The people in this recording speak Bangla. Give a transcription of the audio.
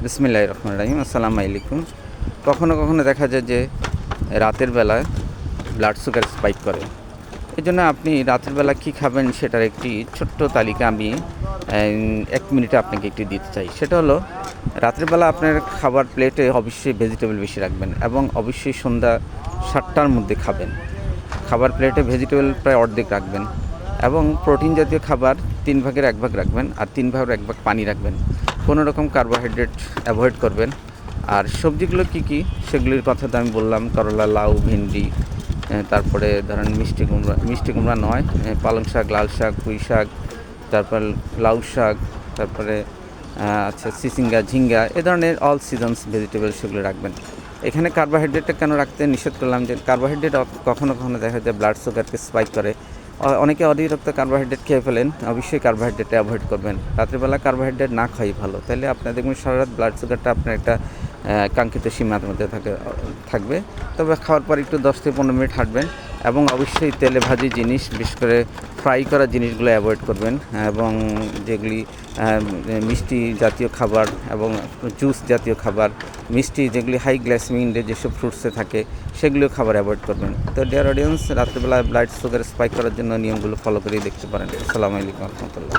বিসমিল্লাহির রহমানির রহিম। আসসালামু আলাইকুম। কখনো কখনো দেখা যায় যে রাতের বেলায় ব্লাড সুগার স্পাইক করে। এজন্য আপনি রাতের বেলা কী খাবেন সেটার একটি ছোট্ট তালিকা আমি ১ মিনিটে আপনাকে একটি দিতে চাই। সেটা হলো রাতের বেলা আপনার খাবার প্লেটে অবশ্যই ভেজিটেবল বেশি রাখবেন এবং অবশ্যই সন্ধ্যা ৭টার মধ্যে খাবেন। খাবার প্লেটে ভেজিটেবল প্রায় অর্ধেক রাখবেন এবং প্রোটিন জাতীয় খাবার ৩ ভাগের ১ ভাগ রাখবেন আর ৩ ভাগের ১ ভাগ পানি রাখবেন। কোনো রকম কার্বোহাইড্রেট অ্যাভয়েড করবেন। আর সবজিগুলো কী কী সেগুলির কথা তো আমি বললাম, করলা, লাউ, ভেন্ডি, তারপরে ধরেন মিষ্টি কুমড়া নয়, পালং শাক, লাল শাক, পুঁই শাক, তারপর লাউ শাক, তারপরে আচ্ছা চিচিঙ্গা, ঝিঙ্গা, এ ধরনের অল সিজনস ভেজিটেবল সেগুলো রাখবেন। এখানে কার্বোহাইড্রেটটা কেন রাখতে নিষেধ করলাম, যে কার্বোহাইড্রেট কখনো কখনো দেখা যায় ব্লাড সুগারকে স্পাইক করে। অনেকে অতিরিক্ত কার্বোহাইড্রেট খেয়ে ফেলেন, অবশ্যই কার্বোহাইড্রেটটা অ্যাভয়েড করবেন। রাত্রিবেলা কার্বোহাইড্রেট না খাই ভালো, তাহলে আপনার দেখবেন সারা রাত ব্লাড সুগারটা আপনার একটা কাঙ্ক্ষিত সীমার মধ্যে থাকবে। তবে খাওয়ার পর একটু 10 থেকে 15 মিনিট হাঁটবেন এবং অবশ্যই তেলে ভাজি জিনিস, বিশেষ করে ফ্রাই করা জিনিসগুলো অ্যাভয়েড করবেন এবং যেগুলি মিষ্টি জাতীয় খাবার এবং জুস জাতীয় খাবার, মিষ্টি যেগুলি হাই গ্লাইসেমিক ইনডেক্স যেসব ফ্রুটসে থাকে সেগুলো খাবার অ্যাভয়েড করবেন। তো ডিয়ার অডিয়েন্স, রাত্রিবেলা ব্লাড সুগার স্পাইক করার জন্য নিয়মগুলো ফলো করেই দেখতে পারেন। আসসালামু আলাইকুম রহমতুল্লাহ।